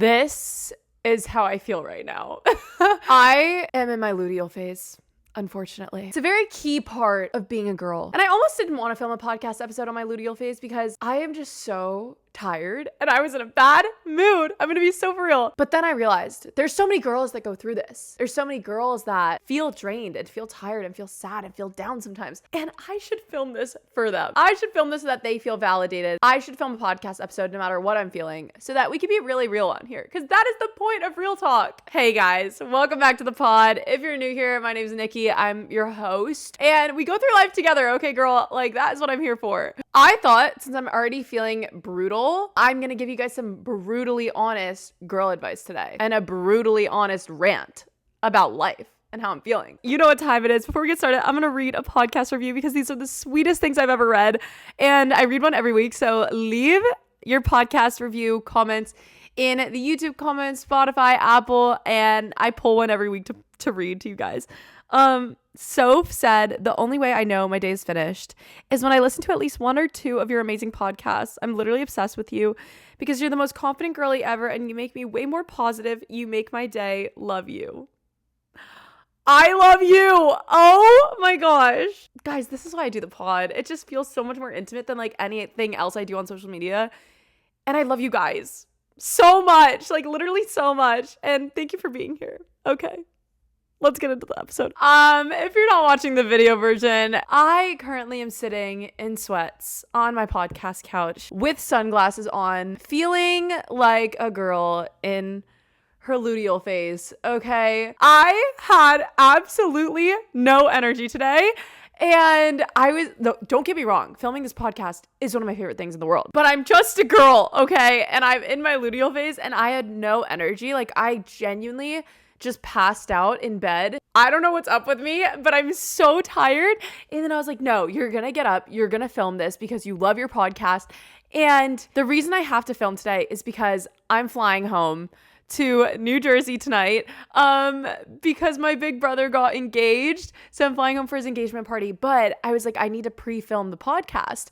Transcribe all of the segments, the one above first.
This is how I feel right now. I am in my luteal phase. Unfortunately. It's a very key part of being a girl. And I almost didn't want to film a podcast episode on my luteal phase because I am just so tired and I was in a bad mood. I'm gonna be so for real. But then I realized there's so many girls that go through this. There's so many girls that feel drained and feel tired and feel sad and feel down sometimes. And I should film this for them. I should film this so that they feel validated. I should film a podcast episode no matter what I'm feeling so that we can be really real on here, because that is the point of real talk. Hey guys, welcome back to the pod. If you're new here, my name is Niki. I'm your host and we go through life together. Okay, girl, like that is what I'm here for. I thought since I'm already feeling brutal, I'm going to give you guys some brutally honest girl advice today and a brutally honest rant about life and how I'm feeling. You know what time it is. Before we get started, I'm going to read a podcast review because these are the sweetest things I've ever read. And I read one every week. So leave your podcast review comments in the YouTube comments, Spotify, Apple, and I pull one every week to read to you guys. Soph said, the only way I know my day is finished is when I listen to at least one or two of your amazing podcasts. I'm literally obsessed with you because you're the most confident girly ever and you make me way more positive. You make my day. Love you. I love you. Oh my gosh. Guys, this is why I do the pod. It just feels so much more intimate than like anything else I do on social media. And I love you guys so much, like literally so much. And thank you for being here. Okay. Let's get into the episode. If you're not watching the video version, I currently am sitting in sweats on my podcast couch with sunglasses on, feeling like a girl in her luteal phase, okay? I had absolutely no energy today. And don't get me wrong, filming this podcast is one of my favorite things in the world. But I'm just a girl, okay? And I'm in my luteal phase and I had no energy. Like I genuinely just passed out in bed. I don't know what's up with me, but I'm so tired. And then I was like, no, you're gonna get up. You're gonna film this because you love your podcast. And the reason I have to film today is because I'm flying home to New Jersey tonight because my big brother got engaged. So I'm flying home for his engagement party. But I was like, I need to pre-film the podcast.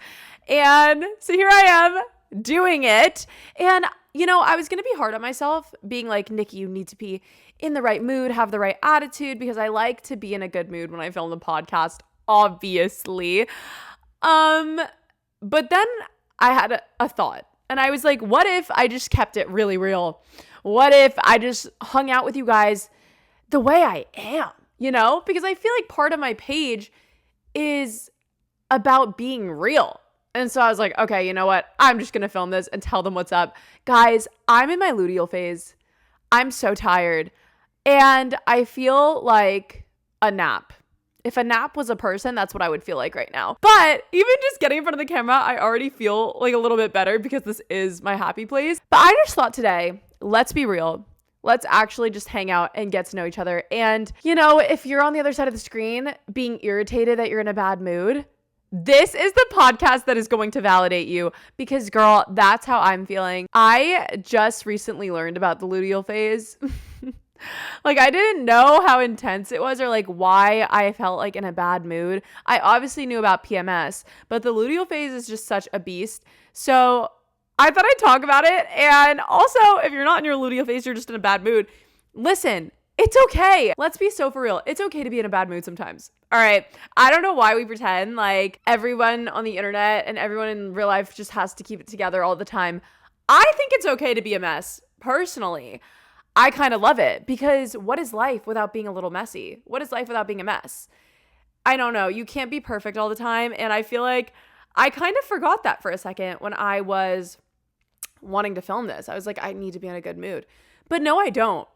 And so here I am doing it. And you know, I was going to be hard on myself being like, Niki, you need to be in the right mood, have the right attitude, because I like to be in a good mood when I film the podcast, obviously. But then I had a thought and I was like, what if I just kept it really real? What if I just hung out with you guys the way I am, you know? Because I feel like part of my page is about being real. And so I was like, okay, you know what? I'm just going to film this and tell them what's up. Guys, I'm in my luteal phase. I'm so tired. And I feel like a nap. If a nap was a person, that's what I would feel like right now. But even just getting in front of the camera, I already feel like a little bit better because this is my happy place. But I just thought today, let's be real. Let's actually just hang out and get to know each other. And, you know, if you're on the other side of the screen being irritated that you're in a bad mood, this is the podcast that is going to validate you because, girl, that's how I'm feeling. I just recently learned about the luteal phase. Like, I didn't know how intense it was or like why I felt like in a bad mood. I obviously knew about PMS, but the luteal phase is just such a beast. So I thought I'd talk about it. And also, if you're not in your luteal phase, you're just in a bad mood. Listen, it's okay. Let's be so for real. It's okay to be in a bad mood sometimes. All right. I don't know why we pretend like everyone on the internet and everyone in real life just has to keep it together all the time. I think it's okay to be a mess. Personally, I kind of love it because what is life without being a little messy? What is life without being a mess? I don't know. You can't be perfect all the time. And I feel like I kind of forgot that for a second when I was wanting to film this. I was like, I need to be in a good mood. But no, I don't.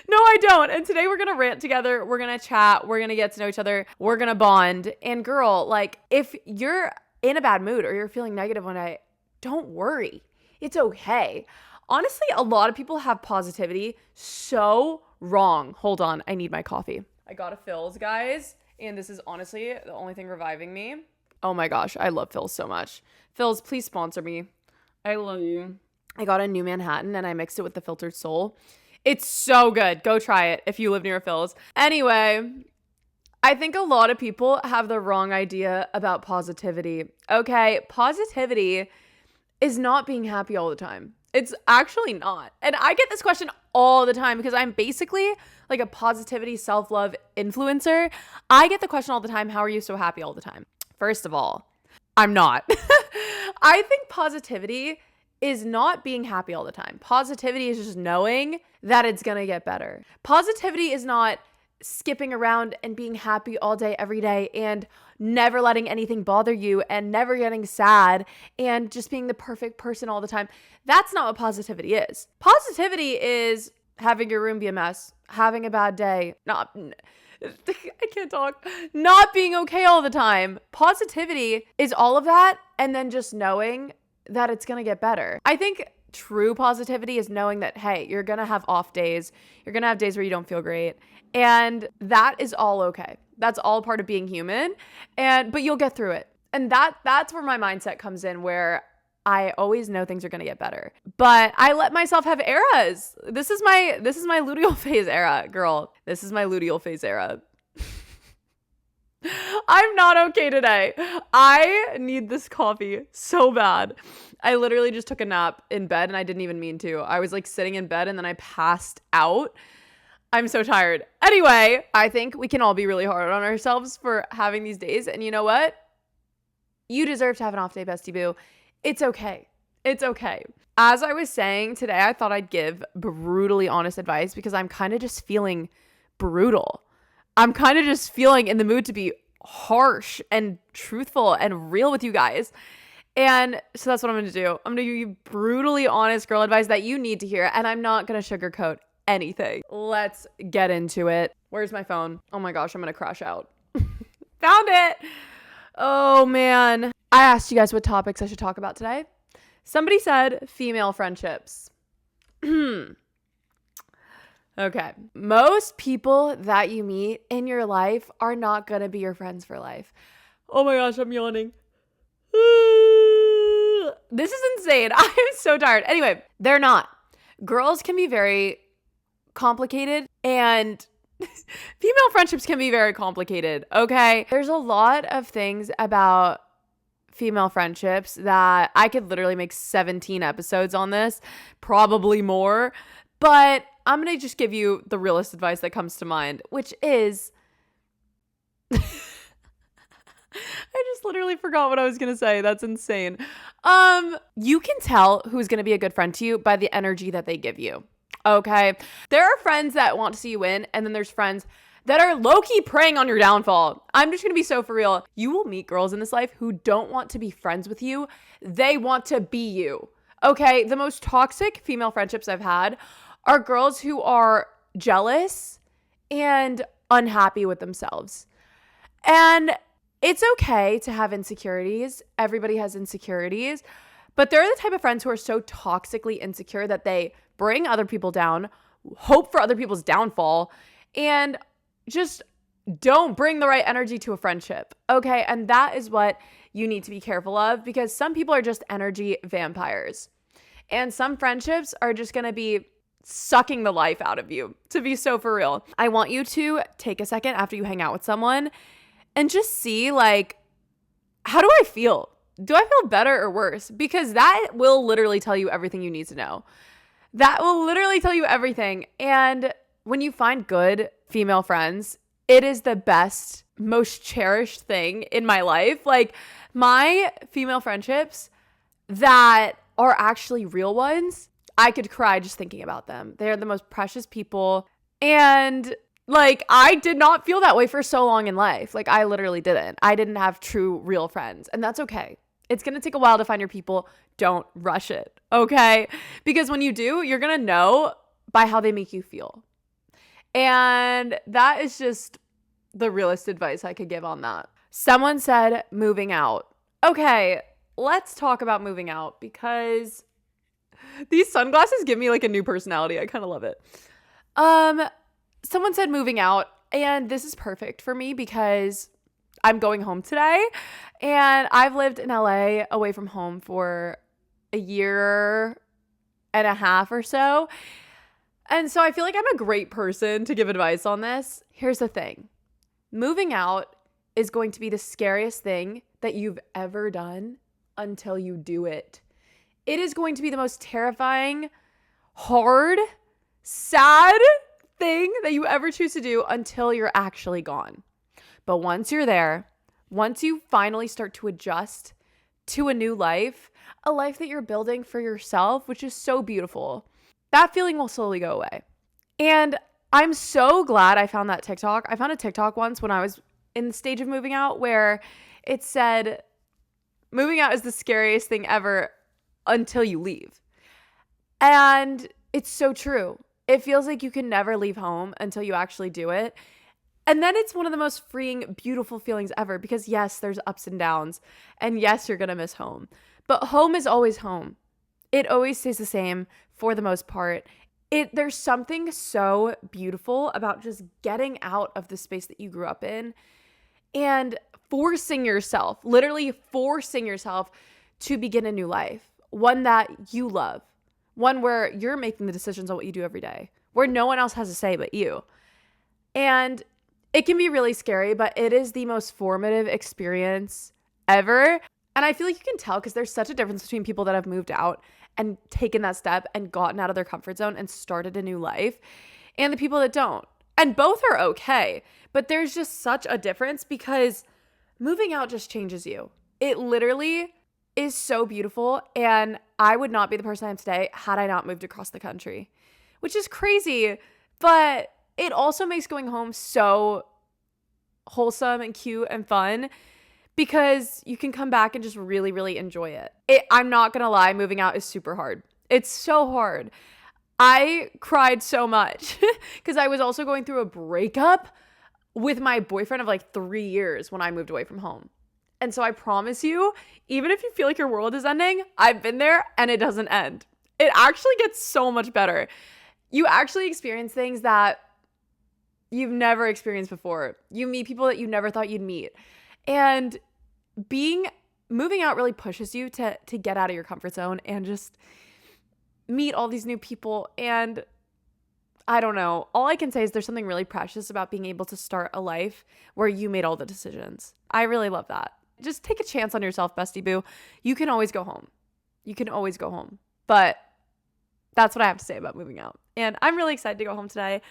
No, I don't. And today we're going to rant together. We're going to chat. We're going to get to know each other. We're going to bond. And girl, like if you're in a bad mood or you're feeling negative one day, don't worry. It's okay. Honestly, a lot of people have positivity so wrong. Hold on. I need my coffee. I got a Phil's, guys. And this is honestly the only thing reviving me. Oh my gosh. I love Phil's so much. Phil's, please sponsor me. I love you. I got a new Manhattan and I mixed it with the filtered soul. It's so good. Go try it if you live near Phil's. Anyway, I think a lot of people have the wrong idea about positivity. Okay, positivity is not being happy all the time. It's actually not. And I get this question all the time because I'm basically like a positivity, self-love influencer. I get the question all the time, how are you so happy all the time? First of all, I'm not. I think positivity is not being happy all the time. Positivity is just knowing that it's going to get better. Positivity is not skipping around and being happy all day, every day, and never letting anything bother you and never getting sad and just being the perfect person all the time. That's not what positivity is. Positivity is having your room be a mess, having a bad day, I can't talk, not being okay all the time. Positivity is all of that and then just knowing that it's going to get better. I think true positivity is knowing that, hey, you're going to have off days. You're going to have days where you don't feel great. And that is all okay. That's all part of being human. But you'll get through it. And that's where my mindset comes in, where I always know things are going to get better. But I let myself have eras. This is my luteal phase era, girl. This is my luteal phase era. I'm not okay today. I need this coffee so bad. I literally just took a nap in bed and I didn't even mean to. I was like sitting in bed and then I passed out. I'm so tired. Anyway, I think we can all be really hard on ourselves for having these days. And you know what? You deserve to have an off day, bestie boo. It's okay. It's okay. As I was saying today, I thought I'd give brutally honest advice because I'm kind of just feeling brutal. I'm kind of just feeling in the mood to be harsh and truthful and real with you guys. And so that's what I'm going to do. I'm going to give you brutally honest girl advice that you need to hear. And I'm not going to sugarcoat anything. Let's get into it. Where's my phone? Oh my gosh, I'm going to crash out. Found it. Oh man. I asked you guys what topics I should talk about today. Somebody said female friendships. Okay. Most people that you meet in your life are not going to be your friends for life. Oh my gosh, I'm yawning. This is insane. I'm so tired. Anyway, they're not. Girls can be very complicated and female friendships can be very complicated. Okay. There's a lot of things about female friendships that I could literally make 17 episodes on this, probably more. But I'm going to just give you the realest advice that comes to mind, which is, I just literally forgot what I was going to say. That's insane. You can tell who's going to be a good friend to you by the energy that they give you. Okay. There are friends that want to see you win. And then there's friends that are low-key preying on your downfall. I'm just going to be so for real. You will meet girls in this life who don't want to be friends with you. They want to be you. Okay. The most toxic female friendships I've had are girls who are jealous and unhappy with themselves. And it's okay to have insecurities. Everybody has insecurities. But they're the type of friends who are so toxically insecure that they bring other people down, hope for other people's downfall, and just don't bring the right energy to a friendship. Okay? And that is what you need to be careful of, because some people are just energy vampires. And some friendships are just going to be sucking the life out of you, to be so for real. I want you to take a second after you hang out with someone and just see, like, how do I feel? Do I feel better or worse? Because that will literally tell you everything you need to know. That will literally tell you everything. And when you find good female friends, it is the best, most cherished thing in my life. Like, my female friendships that are actually real ones, I could cry just thinking about them. They're the most precious people. And like, I did not feel that way for so long in life. Like, I literally didn't. I didn't have true, real friends. And that's okay. It's going to take a while to find your people. Don't rush it. Okay? Because when you do, you're going to know by how they make you feel. And that is just the realest advice I could give on that. Someone said moving out. Okay, let's talk about moving out, because these sunglasses give me like a new personality. I kind of love it. Someone said moving out, and this is perfect for me because I'm going home today, and I've lived in LA away from home for a year and a half or so. And so I feel like I'm a great person to give advice on this. Here's the thing. Moving out is going to be the scariest thing that you've ever done until you do it. It is going to be the most terrifying, hard, sad thing that you ever choose to do until you're actually gone. But once you're there, once you finally start to adjust to a new life, a life that you're building for yourself, which is so beautiful, that feeling will slowly go away. And I'm so glad I found that TikTok. I found a TikTok once when I was in the stage of moving out where it said, moving out is the scariest thing ever until you leave. And it's so true. It feels like you can never leave home until you actually do it. And then it's one of the most freeing, beautiful feelings ever because yes, there's ups and downs. And yes, you're going to miss home. But home is always home. It always stays the same for the most part. There's something so beautiful about just getting out of the space that you grew up in and forcing yourself, literally forcing yourself to begin a new life. One that you love. One where you're making the decisions on what you do every day. Where no one else has a say but you. And it can be really scary, but it is the most formative experience ever. And I feel like you can tell because there's such a difference between people that have moved out and taken that step and gotten out of their comfort zone and started a new life and the people that don't. And both are okay, but there's just such a difference because moving out just changes you. It literally is so beautiful, and I would not be the person I am today had I not moved across the country, which is crazy, but it also makes going home so wholesome and cute and fun because you can come back and just really, really enjoy it. I'm not gonna lie, moving out is super hard. It's so hard. I cried so much because I was also going through a breakup with my boyfriend of like 3 years when I moved away from home. And so I promise you, even if you feel like your world is ending, I've been there and it doesn't end. It actually gets so much better. You actually experience things that you've never experienced before. You meet people that you never thought you'd meet. And moving out really pushes you to get out of your comfort zone and just meet all these new people. And I don't know. All I can say is there's something really precious about being able to start a life where you made all the decisions. I really love that. Just take a chance on yourself, bestie boo. You can always go home. You can always go home. But that's what I have to say about moving out. And I'm really excited to go home today.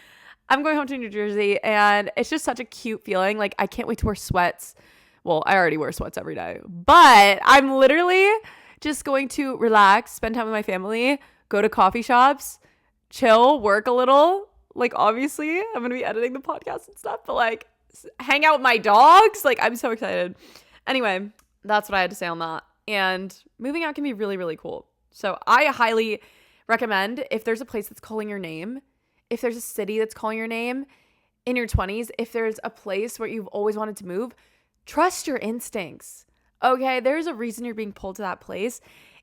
I'm going home to New Jersey, and it's just such a cute feeling. Like, I can't wait to wear sweats. Well, I already wear sweats every day. But I'm literally just going to relax, spend time with my family, go to coffee shops, chill, work a little. Like, obviously, I'm going to be editing the podcast and stuff, but like, hang out with my dogs. Like, I'm so excited. Anyway, that's what I had to say on that. And moving out can be really, really cool. So I highly recommend, if there's a place that's calling your name, if there's a city that's calling your name in your 20s, if there's a place where you've always wanted to move, trust your instincts. Okay, there's a reason you're being pulled to that place.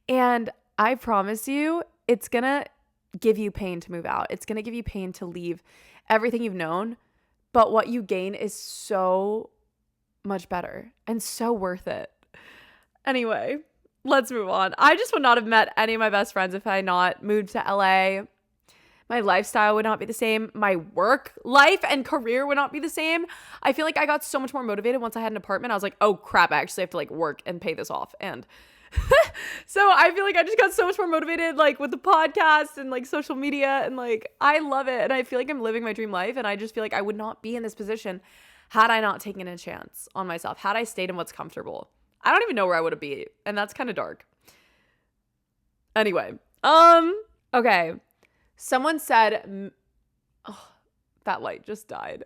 And I promise you, it's going to give you pain to move out. It's going to give you pain to leave everything you've known. But what you gain is so much better and so worth it. Anyway, let's move on. I just would not have met any of my best friends if I had not moved to LA. My lifestyle would not be the same. My work life and career would not be the same. I feel like I got so much more motivated once I had an apartment. I was like, oh crap, I actually have to like work and pay this off. And so I feel like I just got so much more motivated, like with the podcast and like social media, and like I love it. And I feel like I'm living my dream life. And I just feel like I would not be in this position had I not taken a chance on myself, had I stayed in what's comfortable. I don't even know where I would have been. And that's kind of dark. Anyway, okay. Someone said, oh, that light just died.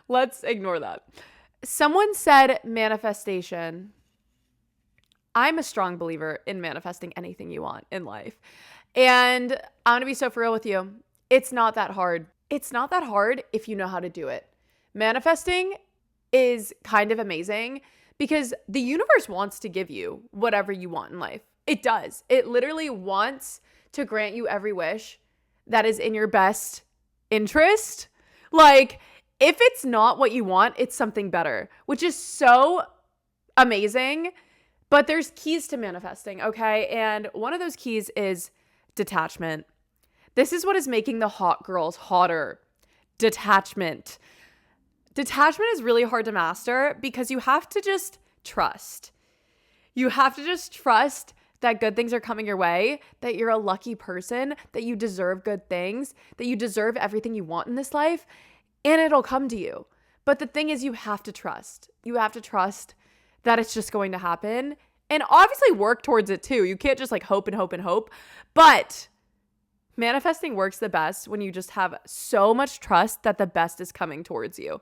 Let's ignore that. Someone said manifestation. I'm a strong believer in manifesting anything you want in life. And I'm going to be so for real with you. It's not that hard. It's not that hard if you know how to do it. Manifesting is kind of amazing because the universe wants to give you whatever you want in life. It does. It literally wants to grant you every wish that is in your best interest. Like, if it's not what you want, it's something better, which is so amazing. But there's keys to manifesting, okay? And one of those keys is detachment. This is what is making the hot girls hotter. Detachment. Detachment is really hard to master because you have to just trust. You have to just trust that good things are coming your way, that you're a lucky person, that you deserve good things, that you deserve everything you want in this life, and it'll come to you. But the thing is, you have to trust. You have to trust that it's just going to happen, and obviously work towards it too. You can't just like hope and hope and hope, but manifesting works the best when you just have so much trust that the best is coming towards you.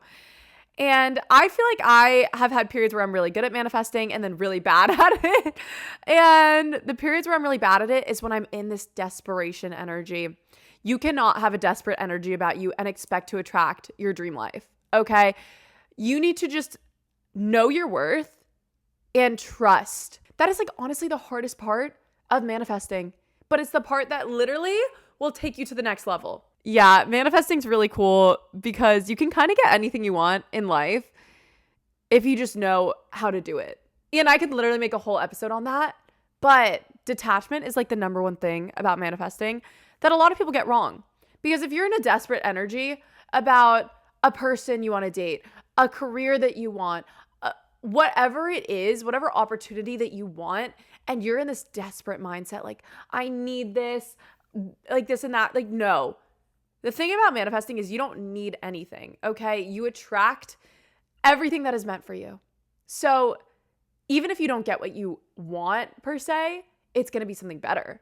And I feel like I have had periods where I'm really good at manifesting and then really bad at it. And the periods where I'm really bad at it is when I'm in this desperation energy. You cannot have a desperate energy about you and expect to attract your dream life, okay? You need to just know your worth and trust. That is like honestly the hardest part of manifesting, but it's the part that literally will take you to the next level. Yeah, manifesting's really cool because you can kind of get anything you want in life if you just know how to do it. And I could literally make a whole episode on that, but detachment is like the number one thing about manifesting that a lot of people get wrong. Because if you're in a desperate energy about a person you want to date, a career that you want, whatever it is, whatever opportunity that you want, and you're in this desperate mindset, like, I need this, like this and that, like, no. The thing about manifesting is you don't need anything, okay? You attract everything that is meant for you. So even if you don't get what you want per se, it's going to be something better,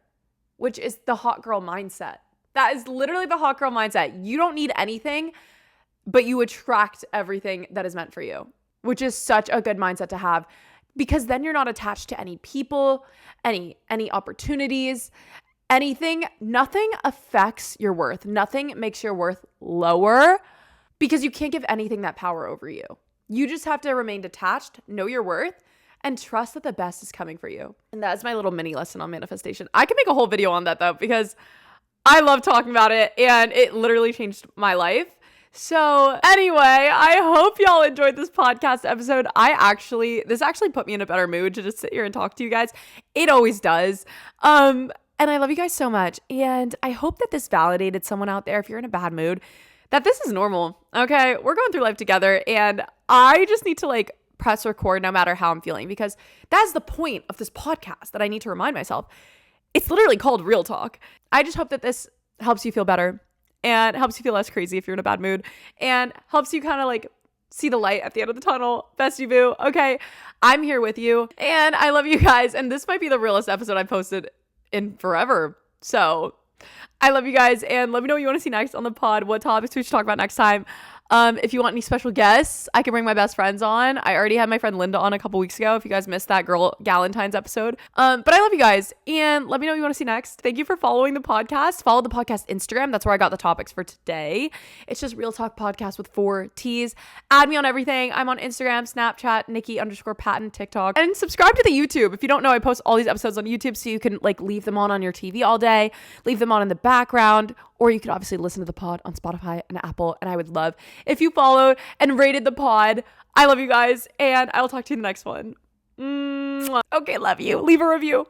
which is the hot girl mindset. That is literally the hot girl mindset. You don't need anything, but you attract everything that is meant for you, which is such a good mindset to have, because then you're not attached to any people, any opportunities, anything. Nothing affects your worth. Nothing makes your worth lower, because you can't give anything that power over you. You just have to remain detached, know your worth, and trust that the best is coming for you. And that's my little mini lesson on manifestation. I can make a whole video on that though, because I love talking about it and it literally changed my life. So anyway, I hope y'all enjoyed this podcast episode. This actually put me in a better mood to just sit here and talk to you guys. It always does. And I love you guys so much. And I hope that this validated someone out there, if you're in a bad mood, that this is normal. Okay. We're going through life together, and I just need to like press record no matter how I'm feeling, because that's the point of this podcast that I need to remind myself. It's literally called Real Talk. I just hope that this helps you feel better and helps you feel less crazy if you're in a bad mood, and helps you kind of like see the light at the end of the tunnel. Bestie boo. Okay. I'm here with you, and I love you guys. And this might be the realest episode I've posted in forever. So I love you guys, and let me know what you want to see next on the pod, what topics we should talk about next time. If you want any special guests, I can bring my best friends on. I already had my friend Linda on a couple weeks ago, if you guys missed that Galentine's episode. But I love you guys, and let me know what you want to see next. Thank you for following the podcast. Follow the podcast Instagram. That's where I got the topics for today. It's just Real Talk Podcast with 4 T's. Add me on everything. I'm on Instagram, Snapchat, Niki_Patton, TikTok, and subscribe to the YouTube. If you don't know, I post all these episodes on YouTube, so you can like leave them on your TV all day, leave them on in the background, or you could obviously listen to the pod on Spotify and Apple. And I would love if you followed and rated the pod. I love you guys, and I will talk to you in the next one. Okay, love you. Leave a review.